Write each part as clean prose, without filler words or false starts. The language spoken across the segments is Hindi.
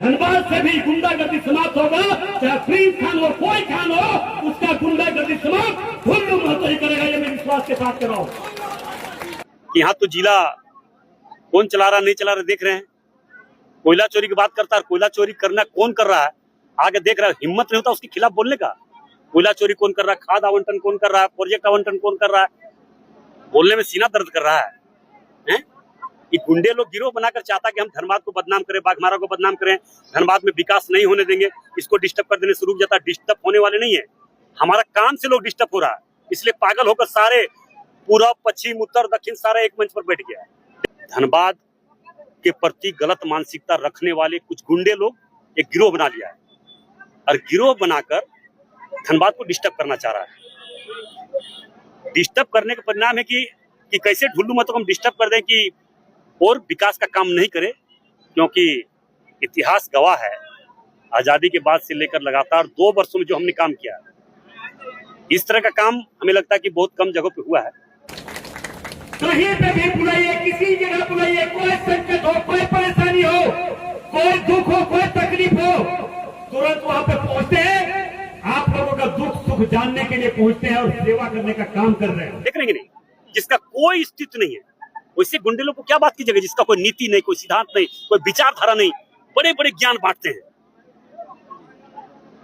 धनबाद से भी गुंडागर्दी समाप्त होगा, चाहे प्रिंस खान हो कोई खान हो, उसका गुंडागर्दी समाप्त ढुल्लू महतो ही करेगा, ये मैं विश्वास के साथ कर रहा हूँ। यहाँ तो जिला कौन चला रहा नहीं चला रहा देख रहे हैं। कोयला चोरी की बात करता है, कोयला चोरी करना कौन कर रहा है आगे देख रहा है, हिम्मत नहीं होता उसके खिलाफ बोलने का। कोयला चोरी कौन कर रहा है, खाद आवंटन कौन कर रहा है, प्रोजेक्ट आवंटन कौन कर रहा है, बोलने में सीना दर्द कर रहा है? ये गुंडे लोग गिरोह बनाकर चाहता कि हम धनबाद को बदनाम करें, बाघमारा को बदनाम करें, धनबाद में विकास नहीं होने देंगे, इसको डिस्टर्ब कर देने से रुक जाता। डिस्टर्ब होने वाले नहीं है, हमारा काम से लोग डिस्टर्ब हो रहा है, इसलिए पागल होकर सारे पूर्व पश्चिम उत्तर दक्षिण सारे एक मंच पर बैठ गया है। धनबाद के प्रति गलत मानसिकता रखने वाले कुछ गुंडे लोग एक गिरोह बना लिया है और गिरोह बनाकर धनबाद को डिस्टर्ब करना चाह रहा है। डिस्टर्ब करने का परिणाम है कि कैसे ढुल्लू महतो को हम डिस्टर्ब कर दें कि और विकास का काम नहीं करे, क्योंकि इतिहास गवाह है आजादी के बाद से लेकर लगातार 2 वर्षों में जो हमने काम किया इस तरह का काम हमें लगता है कि बहुत कम जगह पे हुआ है। कहीं पे भी बुलाइए, किसी जगह बुलाइए, कोई संकट हो, कोई परेशानी हो, कोई दुख हो, कोई तकलीफ हो, तुरंत वहां पे पहुंचते हैं। आप लोगों का दुख सुख जानने के लिए पहुंचते हैं और सेवा करने का काम कर रहे हैं। देख रहे हैं नहीं, जिसका कोई अस्तित्व नहीं है वैसे गुंडे लोग को क्या बात की जगह, जिसका कोई नीति नहीं, कोई सिद्धांत नहीं, कोई विचारधारा नहीं, बड़े बड़े ज्ञान बांटते हैं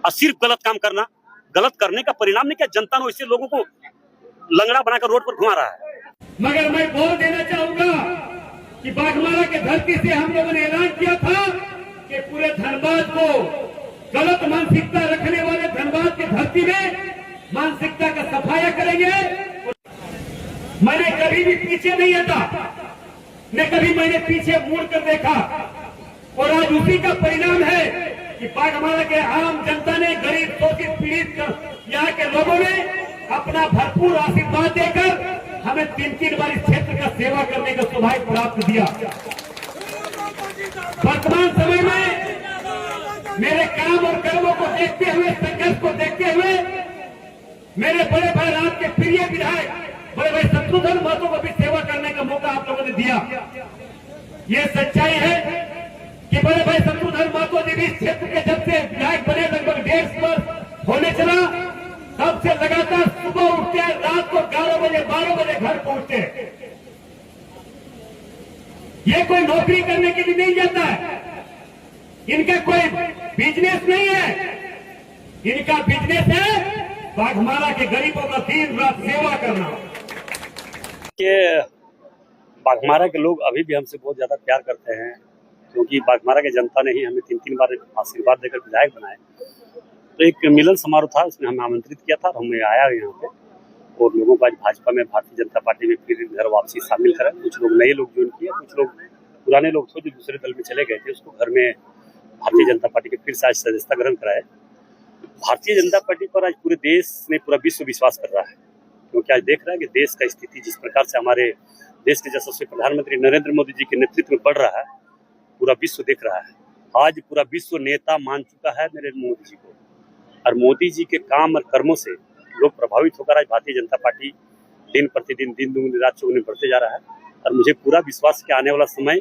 और सिर्फ गलत काम करना। गलत करने का परिणाम नहीं क्या, जनता ने वैसे लोगों को लंगड़ा बनाकर रोड पर घुमा रहा है। मगर मैं बोल देना चाहूंगा कि बाघमारा के धरती से हम लोगों ने ऐलान किया था कि पूरे धनबाद को गलत मानसिकता रखने वाले धनबाद की धरती में मानसिकता का सफाया करेंगे। मैंने कभी भी पीछे नहीं हटा, न कभी मैंने पीछे मुड़ कर देखा, और आज उसी का परिणाम है कि बाघमारा के आम जनता ने, गरीब शोषित पीड़ित यहाँ के लोगों ने अपना भरपूर आशीर्वाद देकर हमें 3-3 बार इस क्षेत्र का सेवा करने का सौभाग्य प्राप्त दिया। वर्तमान समय में मेरे काम और कर्मों को देखते हुए, संघर्ष को देखते हुए, मेरे बड़े भाई रात के प्रिय विधायक बड़े भाई शत्रुघ्न महतो को भी सेवा करने का मौका आप लोगों ने दिया। ये सच्चाई है कि बड़े भाई शत्रुघ्न महतो जी भी इस क्षेत्र के जब से विधायक बने लगभग 1.5 वर्ष होने चला, तब से लगातार सुबह उठते हैं, रात को 11 बजे 12 बजे घर पहुंचते हैं। ये कोई नौकरी करने के लिए नहीं जाता है, इनका कोई बिजनेस नहीं है, इनका बिजनेस है बाघमारा के गरीबों का दिन रात सेवा करना। कि बाघमारा के लोग अभी भी हमसे बहुत ज्यादा प्यार करते हैं, क्योंकि बाघमारा के जनता ने ही हमें 3-3 बार आशीर्वाद देकर विधायक बनाए। तो एक मिलन समारोह था, उसमें हमें आमंत्रित किया था और हमें आया यहाँ पे, और लोगों को आज भाजपा में, भारतीय जनता पार्टी में फिर घर वापसी शामिल करा। कुछ लोग नए लोग ज्वाइन किए, कुछ लोग पुराने लोग थे जो दूसरे दल में चले गए थे, उसको घर में भारतीय जनता पार्टी के फिर से आज सदस्यता ग्रहण कराए। भारतीय जनता पार्टी पर आज पूरे देश में, पूरा विश्व विश्वास कर रहा है, क्योंकि आज देख रहा है कि देश का स्थिति जिस प्रकार से हमारे देश के यशस्वी प्रधानमंत्री नरेंद्र मोदी जी के नेतृत्व में बढ़ रहा है, पूरा विश्व देख रहा है। आज पूरा विश्व नेता मान चुका है नरेंद्र मोदी जी को, और मोदी जी के काम और कर्मों से लोग प्रभावित होकर आज भारतीय जनता पार्टी दिन प्रतिदिन, दिन दुगनी रात चौगुनी बढ़ते जा रहा है। और मुझे पूरा विश्वास है कि आने वाला समय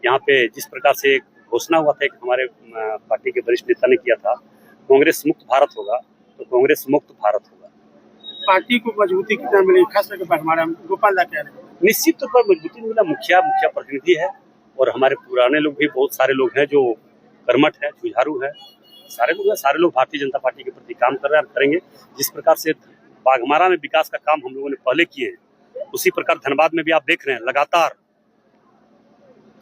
यहाँ पे जिस प्रकार से घोषणा हुआ था कि हमारे पार्टी के वरिष्ठ नेता ने किया था, कांग्रेस मुक्त भारत होगा, तो कांग्रेस मुक्त भारत होगा। पार्टी को मजबूती कितना मिली, खास करके बाघमारा में गोपाल दा कह रहे हैं? निश्चित तौर पर मजबूती मिला, मुखिया प्रतिनिधि है, और हमारे पुराने लोग भी बहुत सारे लोग हैं जो कर्मठ है, जुझारू है, सारे लोग भारतीय जनता पार्टी के प्रति काम कर रहे हैं, करेंगे। जिस प्रकार से बाघमारा में विकास का काम हम लोगों ने पहले किए हैं, उसी प्रकार धनबाद में भी आप देख रहे हैं लगातार,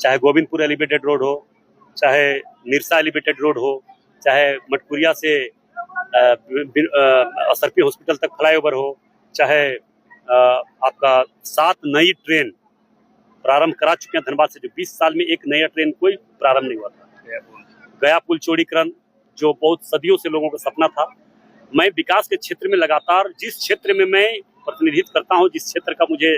चाहे गोविंदपुर एलिवेटेड रोड हो, चाहे निरसा एलिवेटेड रोड हो, चाहे मटकुरिया से असरपी हॉस्पिटल तक फ्लाईओवर हो, चाहे आपका 7 नई ट्रेन प्रारंभ करा चुके हैं धनबाद से, जो 20 साल में एक नया ट्रेन कोई प्रारंभ नहीं हुआ था। गया पुल चौड़ीकरण जो बहुत सदियों से लोगों का सपना था। मैं विकास के क्षेत्र में लगातार, जिस क्षेत्र में मैं प्रतिनिधित्व करता हूं, जिस क्षेत्र का मुझे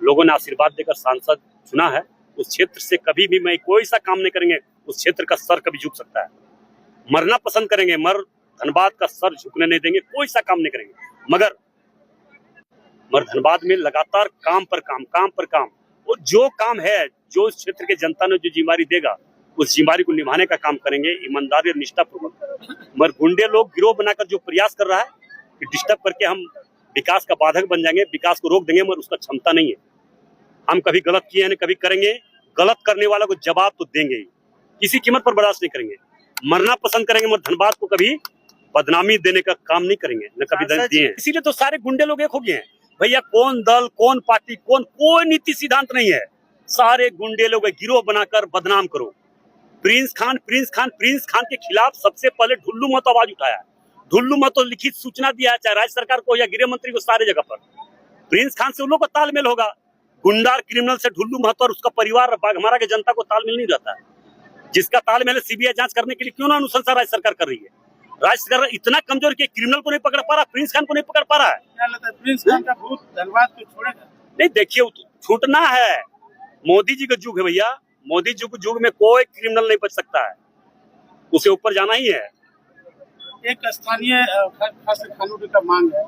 लोगों ने आशीर्वाद देकर सांसद चुना है, उस क्षेत्र से कभी भी मैं कोई सा काम नहीं करेंगे, उस क्षेत्र का सर कभी झुक सकता है। मरना पसंद करेंगे, मर धनबाद का सर झुकने नहीं देंगे, कोई सा काम नहीं करेंगे, मगर धनबाद में लगातार काम पर काम, और जो काम है, जो इस क्षेत्र के जनता ने जो जिम्मेदारी देगा, उस जिम्मेदारी को निभाने का काम करेंगे ईमानदारी और निष्ठापूर्वक। मगर गुंडे लोग गिरोह बनाकर जो प्रयास कर रहा है कि डिस्टर्ब करके हम विकास का बाधक बन जाएंगे, विकास को रोक देंगे, मगर उसका क्षमता नहीं है। हम कभी गलत किए हैं, कभी करेंगे। गलत करने वाला को जवाब तो देंगे ही, किसी कीमत पर बर्दाश्त नहीं करेंगे। मरना पसंद करेंगे मगर धनबाद को कभी बदनामी देने का काम नहीं करेंगे, न कभी दिए हैं। इसीलिए तो सारे गुंडे लोग एक हो गए हैं भैया। कौन दल, कौन पार्टी, कोई नीति सिद्धांत नहीं है। सारे गुंडे लोग गिरोह बनाकर बदनाम करो। प्रिंस खान के खिलाफ सबसे पहले ढुल्लू महतो आवाज उठाया। ढुल्लू महतो लिखित सूचना दिया है, चाहे राज्य सरकार को या गृह मंत्री को, सारे जगह पर। प्रिंस खान से उन लोगों का तालमेल होगा। गुंडार क्रिमिनल से ढुल्लू महतो और उसका परिवार बाघमारा की जनता को तालमेल नहीं रहता है। जिसका तालमेल सीबीआई जांच करने के लिए क्यों ना अनुशंसा राज्य सरकार कर रही है। राज्य सरकार इतना कमजोर कि क्रिमिनल को नहीं पकड़ पा रहा, प्रिंस खान को नहीं पकड़ पा रहा है। क्या लगता है प्रिंस खान का भूत धनबाद को छोड़ेगा? नहीं, देखिए छूटना है। मोदी जी का युग है भैया। मोदी जी के युग में कोई क्रिमिनल नहीं बच सकता है, उसे ऊपर जाना ही है। एक स्थानीय खास खानों की मांग है